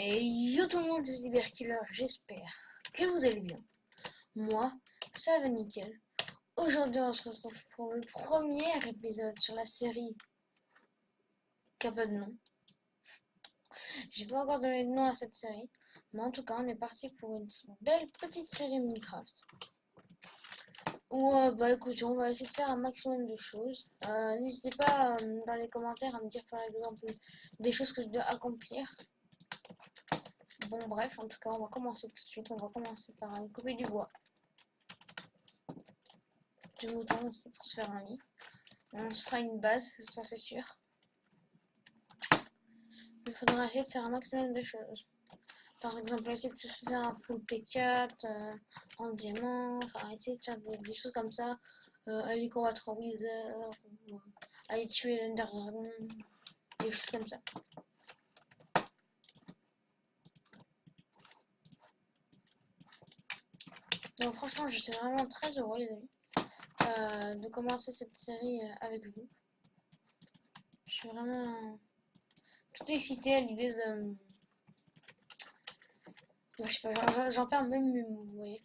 Et yo tout le monde, c'est Cyberkiller, j'espère que vous allez bien. Moi, ça va nickel. Aujourd'hui, on se retrouve pour le premier épisode sur la série qui n'a pas de nom. J'ai pas encore donné de nom à cette série, mais en tout cas, on est parti pour une belle petite série Minecraft. Où, bah écoutez, on va essayer de faire un maximum de choses. N'hésitez pas dans les commentaires à me dire par exemple des choses que je dois accomplir. Bon bref, en tout cas, on va commencer tout de suite. On va commencer par une couper du bois. Du mouton aussi pour se faire un lit. On se fera une base, ça c'est sûr. Il faudra essayer de faire un maximum de choses. Par exemple, essayer de se faire un full P4 en diamant, enfin essayer de faire des choses comme ça. Aller combattre en Wither, ou aller tuer l'Ender Dragon, des choses comme ça. Donc franchement, je suis vraiment très heureux les amis de commencer cette série avec vous. Je suis vraiment tout excitée à l'idée de... je sais pas, j'en perds même mes mots, vous voyez.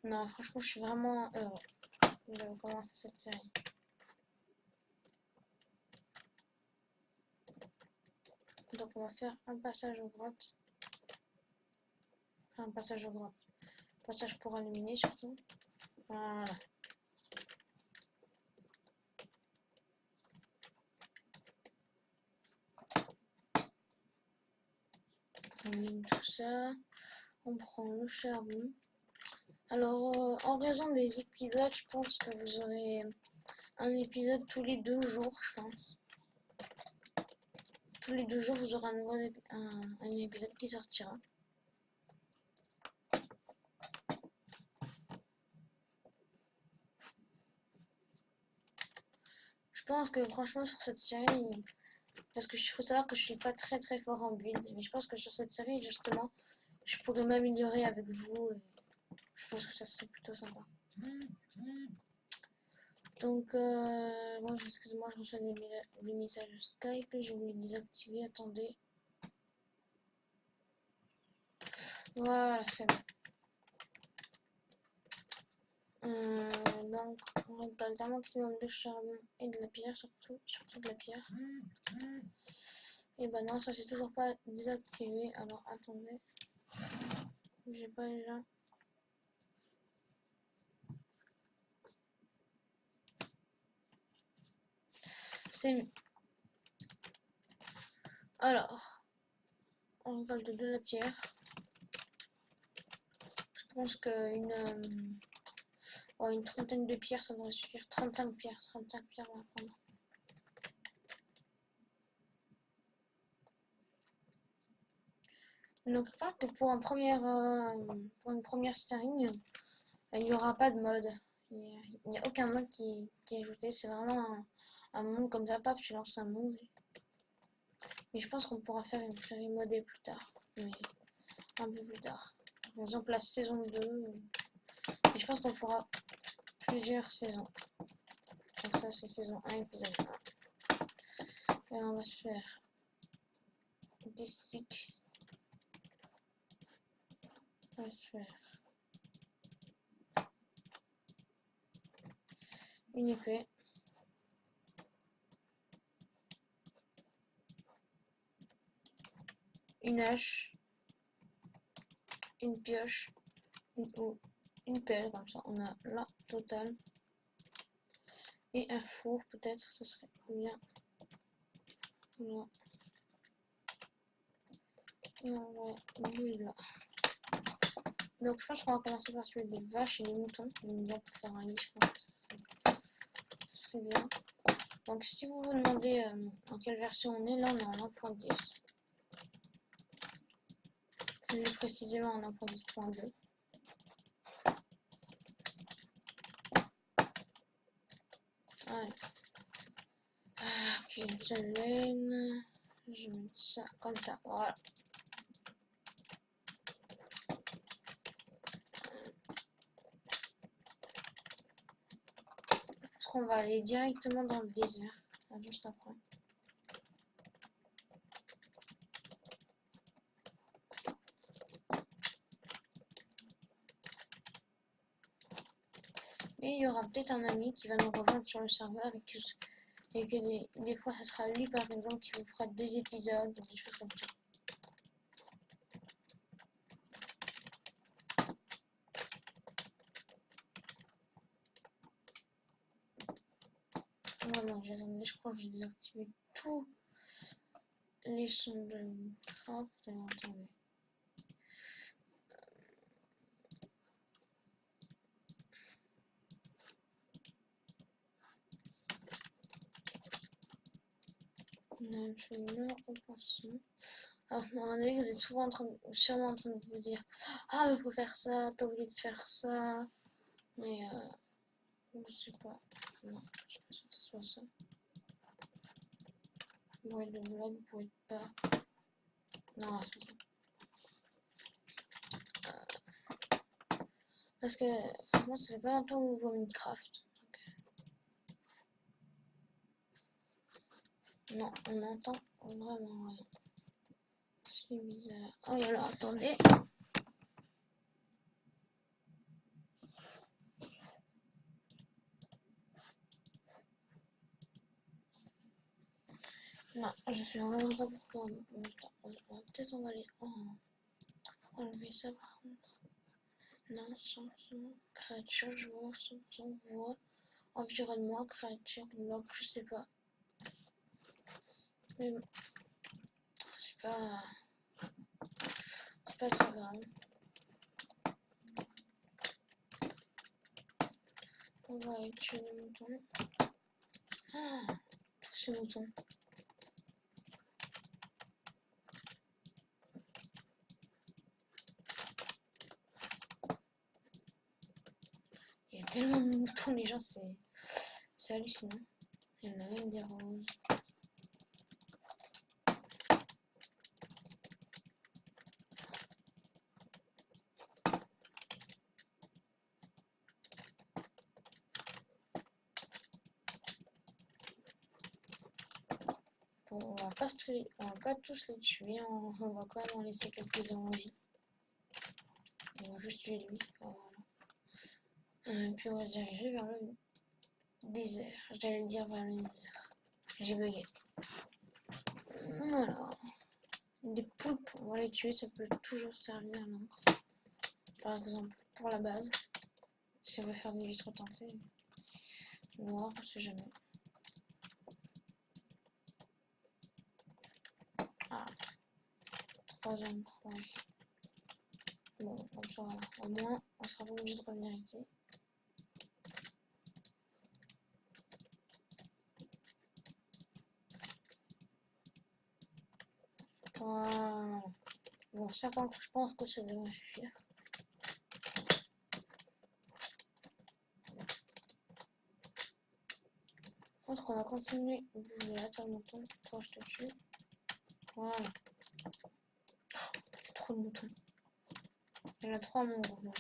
Non, franchement, je suis vraiment heureux de commencer cette série. Donc on va faire un passage aux grottes. Enfin, un passage aux grottes. Passage pour illuminer surtout. Voilà. On mine tout ça. On prend le charbon. Alors, en raison des épisodes, je pense que vous aurez un épisode tous les 2 jours, je pense. Tous les 2 jours, vous aurez un épisode qui sortira. Je pense que franchement sur cette série, parce que faut savoir que je suis pas très fort en build, mais je pense que sur cette série justement, je pourrais m'améliorer avec vous. Et je pense que ça serait plutôt sympa. Donc, bon, excusez-moi, je reçois des messages Skype, je vais les désactiver, attendez. Voilà, c'est bon. Donc, on récolte un maximum de charbon et de la pierre, surtout de la pierre. Et bah non, ça c'est toujours pas désactivé, alors attendez. J'ai pas déjà. C'est mieux. Alors, on récolte de la pierre. Je pense qu'une une trentaine de pierres, ça devrait suffire. 35 pierres, on va prendre. Donc je pense que pour une première série, il n'y aura pas de mode. Il n'y a aucun mode qui est ajouté. C'est vraiment un monde comme ça, paf, tu lances un monde. Mais je pense qu'on pourra faire une série modée plus tard. Mais un peu plus tard. Par exemple la saison 2. Mais je pense qu'on fera plusieurs saisons. Donc ça c'est saison 1, épisode 1. Et on va se faire des sticks. On va se faire une épée. Une hache. Une pioche. Une pelle, comme ça on a la totale. Et un four peut-être, ce serait bien. Là. Et on va bouger là. Donc je pense qu'on va commencer par tuer des vaches et des moutons. Bien pour faire un lit, je pense que ce serait bien. Donc si vous vous demandez en quelle version on est, là on est en 1.10. Plus précisément en 1.10.2. Ouais. Ok, une seule laine. Je mets ça comme ça, voilà. Parce qu'on va aller directement dans le désert, juste après. Et il y aura peut-être un ami qui va nous rejoindre sur le serveur et que des fois, ça sera lui, par exemple, qui vous fera des épisodes, des choses comme ça. Voilà, je crois que j'ai désactivé tous les sons de Minecraft. Attendez. On a fait l'heure au poisson. Alors, à mon avis, vous êtes souvent sûrement en train de vous dire: ah, mais faut faire ça, t'as oublié de faire ça. Mais, je sais pas. Non, je suis pas sûre que ce soit ça. Bruit de blog, bruit de pas. Non, c'est pas ça. Parce que, franchement, ça fait pas longtemps que je joue à Minecraft. Non, on entend vraiment rien. C'est bizarre. Oh, et alors, attendez. Non, je sais vraiment pas pourquoi. Peut-être on va aller enlever ça par contre. Non, sans créature, joueur, sans voix, environnement, créature, bloc, je sais pas. Mais c'est pas très grave. On va aller tuer les moutons. Ah, tous ces moutons. Il y a tellement de moutons, les gens, c'est hallucinant. Il y en a même des roses. Bon, on va pas tous les tuer, on va quand même en laisser quelques-uns en vie. On va juste tuer lui. Voilà. Puis on va se diriger vers le désert. J'allais dire vers le désert. J'ai bugué. Voilà. Des poulpes, on va les tuer, ça peut toujours servir à l'encre. Par exemple, pour la base. Si on veut faire des vitres teintées. Noir, on sait jamais. Ah. 3 encres, ouais. Bon, comme ça, au moins, on sera pas obligé de revenir ici. Voilà. Bon, 5 encres, je pense que ça devrait suffire. On va continuer de bouger là, toi le mouton. Toi, je te tue. Voilà. Oh, il y a trop de moutons. Il y en a 3 mon gros.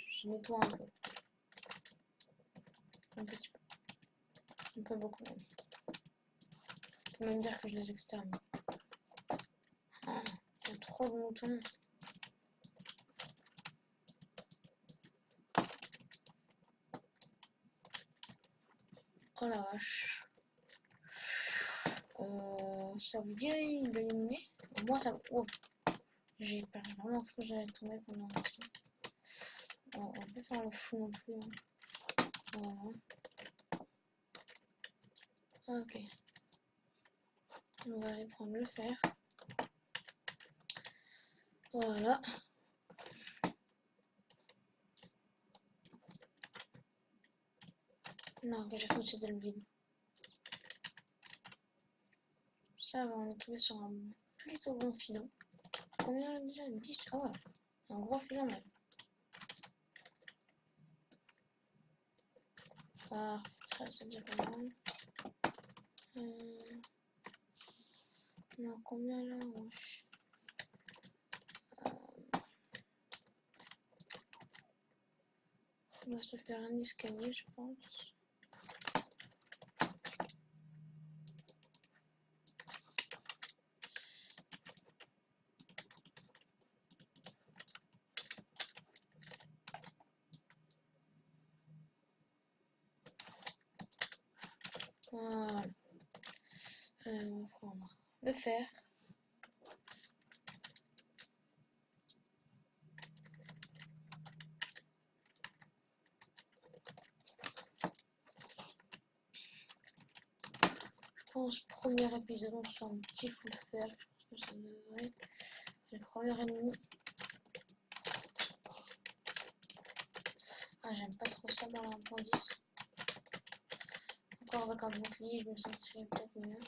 Je nettoie un peu. Un petit peu. Un peu beaucoup même. On peut même dire que je les extermine. Oh, il y a trop de moutons. Oh la vache. Ça vous dit d'éliminer? Moi ça... Oh. J'ai vraiment cru que j'allais tomber pendant un instant. Bon, on va pas faire le fou non plus. Hein. Voilà. Ok. On va aller prendre le fer. Voilà. Non, que j'ai cru que c'était le vide. Ça va, on est tombé sur un plutôt bon filon. Combien déjà? 10? Ah ouais, un gros filon même. Ah, c'est déjà pas mal. Non, combien là? Wesh. On va se faire un escalier, je pense. le faire. Je pense premier épisode on sent un petit full faire. Je pense que ça devrait. C'est le premier ennemi. Ah, j'aime pas trop ça dans la 1.10. Encore avec un bouclier, je me sentirais peut-être mieux.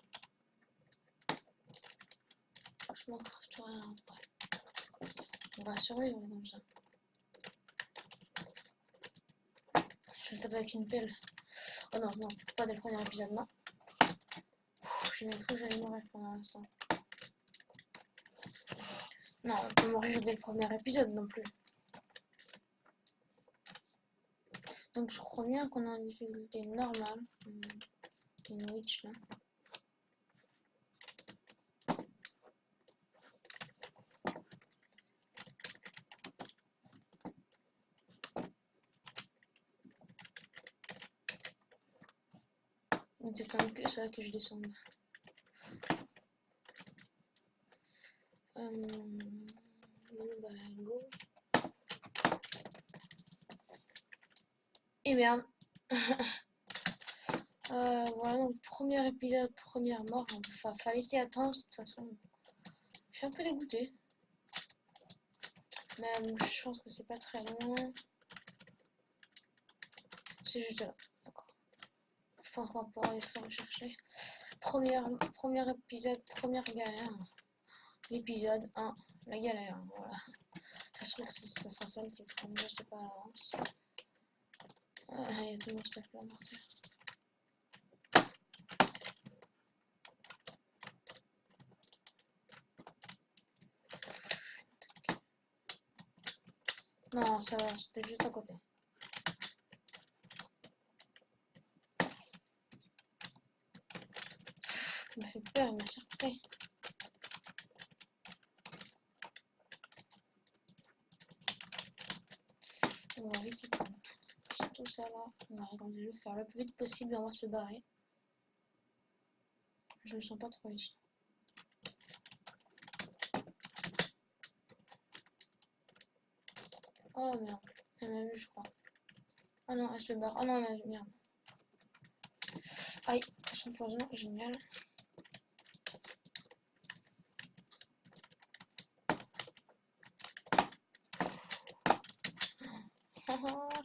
Je m'en crache rien après. On va survivre comme ça. Je vais le taper avec une pelle. Oh non, non, pas dès le premier épisode, non. J'ai bien cru que j'allais mourir pendant l'instant. Non, on peut mourir dès le premier épisode non plus. Donc je crois bien qu'on est en difficulté normale. Une witch là. C'est un peu ça que je descende. Bah, go. Et merde. Voilà, donc premier épisode, première mort. Enfin, fallait s'y attendre de toute façon. Je suis un peu dégoûté. Mais je pense que c'est pas très loin. C'est juste là. D'accord. Je pense qu'on pourra essayer de rechercher. Premier épisode, première galère. L'épisode 1, la galère. Voilà. Ça se trouve que ça sera ça le titre. Je sais pas à l'avance. Il y a tout le monde qui là par terre. Non, ça va, c'était juste à côté. Il m'a fait peur, il m'a surpris. On va vite prendre tout ça là. On va regarder le faire le plus vite possible et on va se barrer. Je le sens pas trop ici. Oh merde, elle m'a vu je crois. Ah non, elle se barre. Ah non, merde. Aïe, son poison, génial.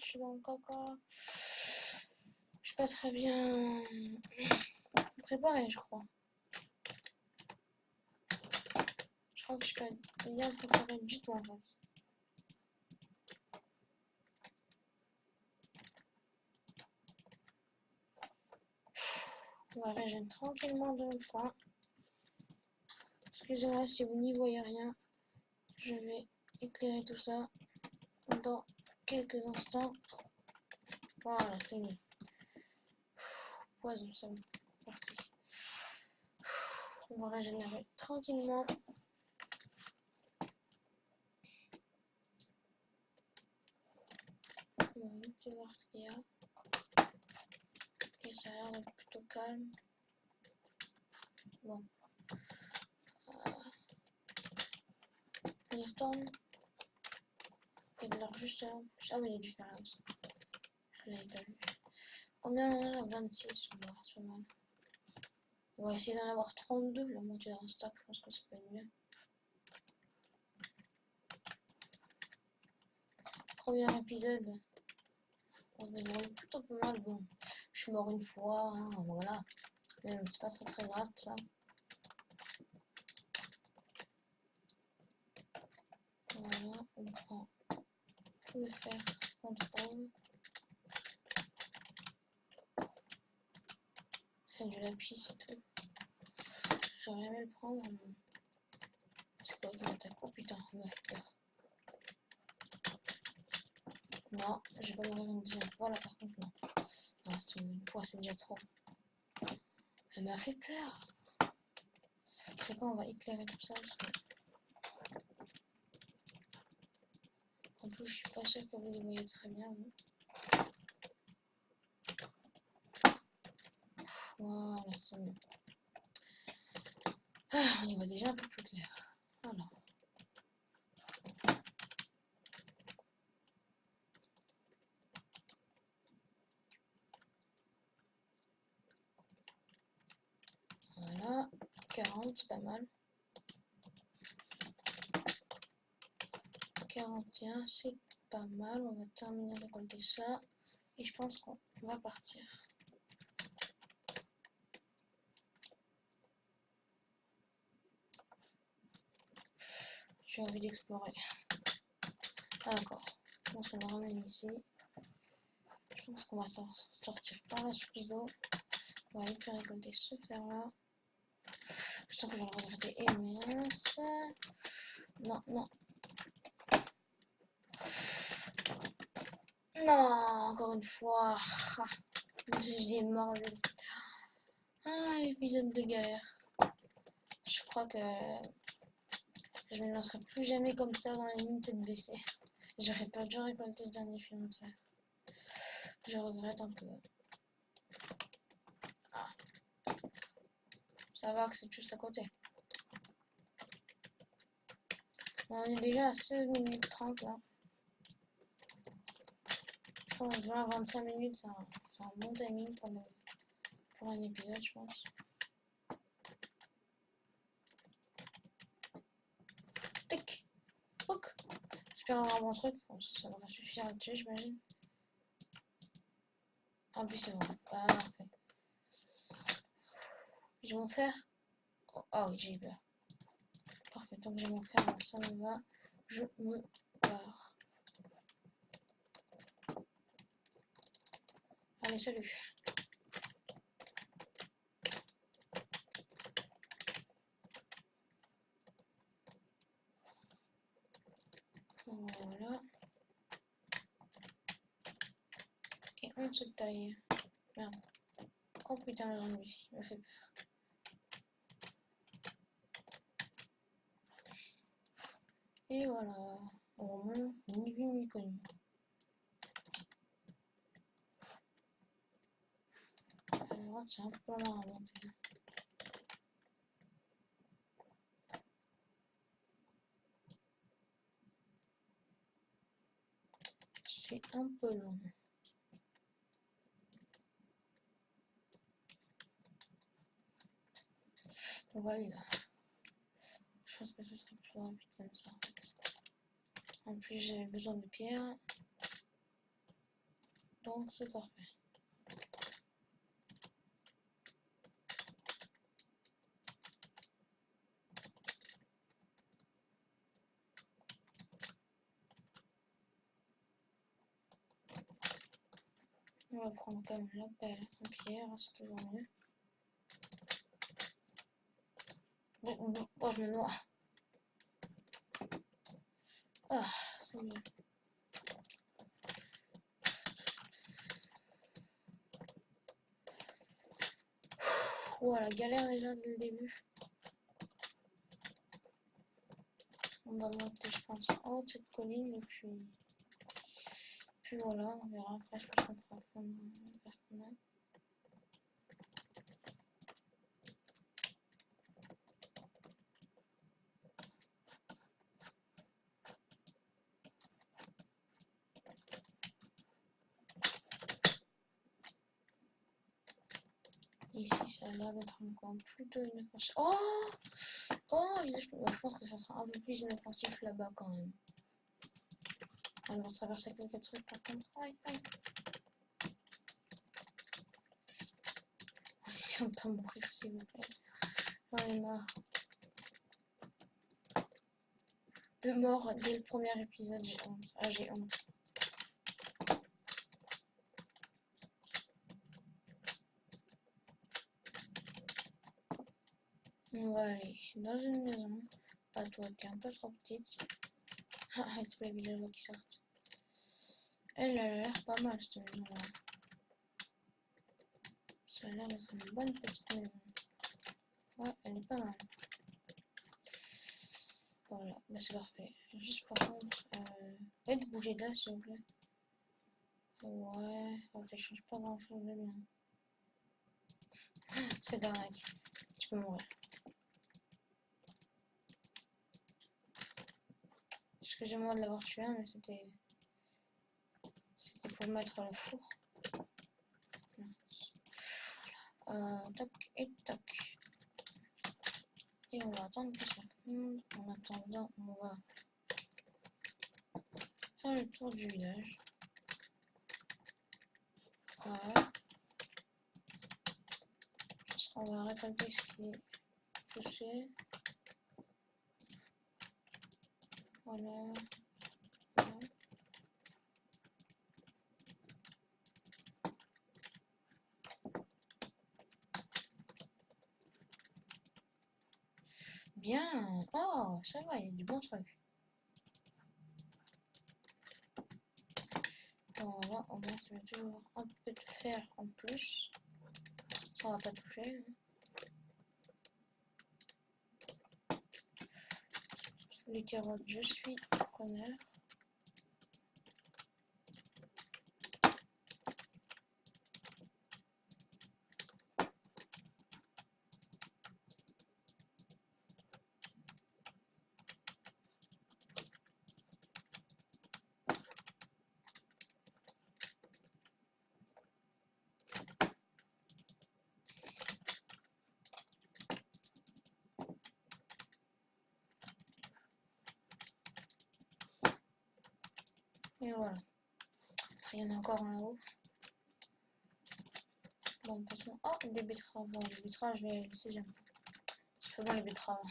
Je suis dans le caca. Je suis pas très bien préparée, je crois. Je crois que je suis pas bien préparée du tout en fait. On va régénérer tranquillement de mon point. Excusez-moi si vous n'y voyez rien. Je vais éclairer tout ça dans quelques instants. Voilà, c'est mieux. Poison, c'est bon. Parti. On va régénérer tranquillement. On va vite voir ce qu'il y a. Et ça a l'air d'être plutôt calme. Bon. On y retourne. Il y a de l'argent juste là. Ah oui, il y a du fer là aussi. Je l'avais pas vu. Combien on en a? 26. Bon, c'est pas mal. On va essayer d'en avoir 32. La moitié d'un stack, je pense que ça peut être mieux. Premier épisode. On se débrouille plutôt pas mal. Bon, je suis mort une fois, hein, voilà. Mais c'est pas très grave ça. Voilà, on prend tout le fer contrôle. Fait du lapis, c'est tout. J'aurais aimé le prendre. C'est quoi qui m'attaque? Oh putain, il m'a fait peur. Non, j'ai pas mourir une deuxième fois là par contre, non. Non, c'est une fois, c'est déjà trop. Elle m'a fait peur. C'est quoi, on va éclairer tout ça parce que... En plus, je suis pas sûre que vous les voyez très bien. Vous. Voilà, c'est mieux. Ah, on y voit déjà un peu plus clair. Voilà. Voilà. 40, c'est pas mal. 41, c'est pas mal. On va terminer de récolter ça. Et je pense qu'on va partir. J'ai envie d'explorer. Ah, d'accord. On se ramène ici. Je pense qu'on va sortir par la source d'eau. On va aller récolter ce fer-là. Je sens que je vais le regretter immense. Non, non. Non, encore une fois. Ah, le deuxième mort. Ah, l'épisode de galère. Je crois que je ne me lancerai plus jamais comme ça dans les mines tête baissée. J'aurais pas dû récolter ce dernier film de fer. Je regrette un peu. Ah. Ça va que c'est juste à côté. On est déjà à 16 minutes 30 là. Je pense 20-25 minutes, c'est un bon timing pour un épisode, je pense. Tic. Pouc. J'espère avoir un bon truc. Bon, ça devrait suffire à le tuer, j'imagine. En plus, c'est bon. Parfait. J'ai mon fer. Oh, ah oui, j'ai eu peur. Parfait, tant que j'ai mon fer, ça me va. Je me barre. Allez, salut. Voilà. Et on se taille. Merde. Oh putain, le zombie, il me fait peur. Et voilà. On remonte, ni vu ni connu. Alors, c'est un peu loin à monter. C'est un peu long. Voilà. Je pense que ce serait plus rapide comme ça. En plus, j'ai besoin de pierres. Donc, c'est parfait. On va prendre quand même la pelle en pierre, c'est toujours mieux. Oh, je me noie. Ah, c'est mieux. Voilà, galère déjà dès le début. On va monter, je pense, en haut de cette colline et puis voilà, on verra. Après, je pense qu'on fera fondre vers combien. Ici, ça a l'air d'être un coin plutôt inoffensif. Oh! Oh! Je pense que ça sera un peu plus inoffensif là-bas quand même. On va traverser quelques trucs par contre. Aïe, aïe. Si on peut mourir, s'il vous plaît. J'en ai marre. De mort dès le premier épisode, j'ai honte. Ah, j'ai honte. On va aller dans une maison. Pas toi, t'es un peu trop petite. Ah, et tous les villageois qui sortent. Elle a l'air pas mal cette maison-là. Ça a l'air d'être une bonne petite maison. Ouais, elle est pas mal. Voilà, bah c'est parfait. Juste par contre, faites bouger de là s'il vous plaît. Ouais, ça change pas grand chose de bien. C'est d'arnaque. Tu peux mourir. Excusez-moi de l'avoir tué, mais c'était pour mettre le four. Tac et tac. Et on va attendre que ça fonde. En attendant, on va faire le tour du village. Voilà. On va récolter ce qui est poussé. Voilà. Voilà. Bien. Oh, ça va, il y a du bon truc. Voilà, au moins ça va toujours un peu de fer en plus. Ça va pas toucher. Les carottes, je suis preneur. Et voilà. Il y en a encore en haut. Bon, passons. Oh, des betteraves. Bon, les betteraves, je vais laisser, j'aime pas. Ça fait bon les betteraves.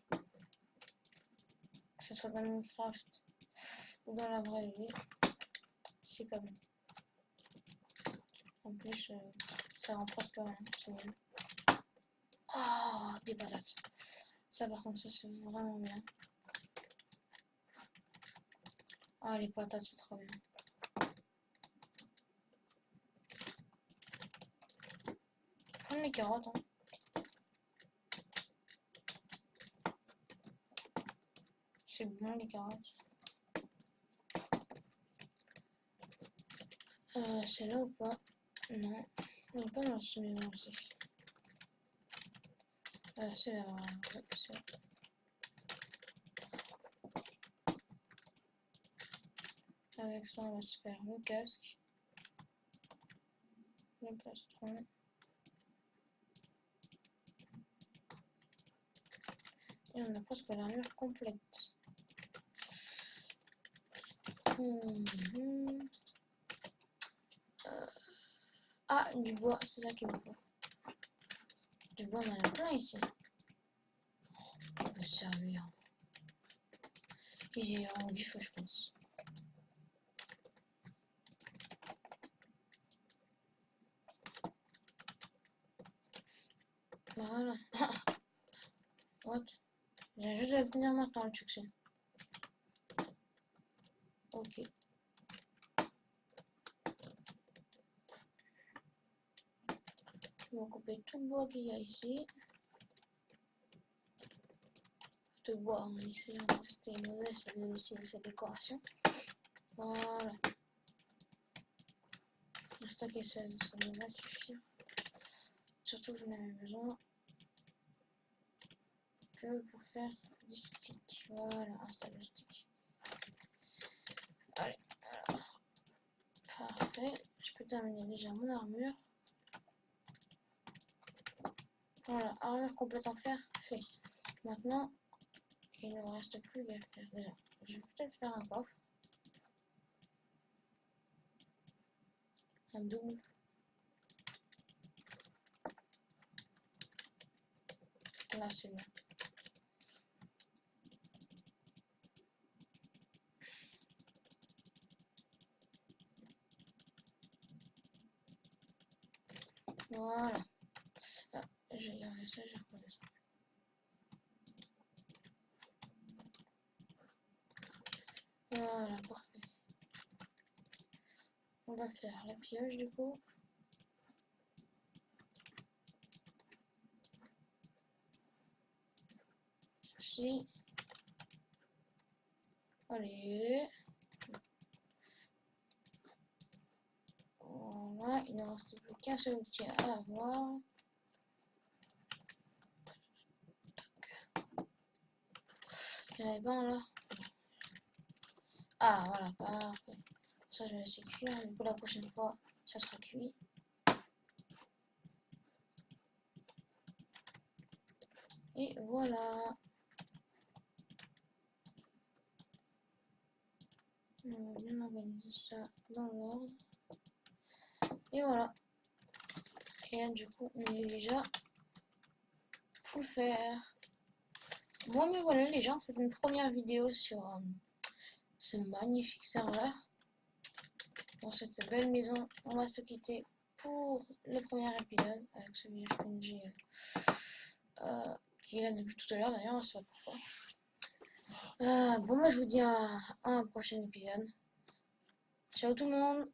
Que ce soit dans Minecraft ou dans la vraie vie, c'est pas bon. En plus, ça rend presque rien. C'est nul. Oh, des patates. Ça, par contre, ça, c'est vraiment bien. Ah, les patates, c'est trop bien. Prendre les carottes, hein. C'est bon, les carottes. C'est là ou pas? Non. On n'est pas dans ce maison aussi. C'est là. Ouais, c'est là. Avec ça, on va se faire le casque. Le plastron. Et on a presque l'armure complète. Ah, du bois, c'est ça qu'il me faut. Du bois, on en a plein ici. On peut se servir. Ils y auront du feu, je pense. Voilà. What? J'ai juste à venir maintenant le succès. Ok. On va couper tout le bois qu'il y a ici. Tout le bois, on va essayer de rester modeste et de laisser cette décoration. Voilà. Le stock et ça devrait suffire. Surtout que j'en avais besoin que pour faire du stick. Voilà, installe le stick. Allez, alors. Parfait. Je peux terminer déjà mon armure. Voilà, armure complète en fer, fait. Maintenant, il ne me reste plus qu'à faire. Déjà, je vais peut-être faire un coffre. Un double. Là, c'est bon. Voilà. Ah, j'ai gardé ça, j'ai recordé ça. Voilà, parfait. On va faire la pioche du coup. Ceci. Allez. Voilà, il ne reste plus qu'un seul outil à avoir. Il y en avait pas un là. Ah, voilà, parfait. Ça, je vais laisser cuire. Du coup, la prochaine fois, ça sera cuit. Et voilà. On va bien organiser ça dans l'ordre. Et voilà. Et là, du coup, on est déjà full faire. Bon, mais voilà, les gens, c'est une première vidéo sur ce magnifique serveur. Dans cette belle maison, on va se quitter pour le premier épisode avec ce vieux PNG qui est là depuis tout à l'heure d'ailleurs, on sait pas pourquoi. Bon, moi je vous dis à un prochain épisode. Ciao tout le monde!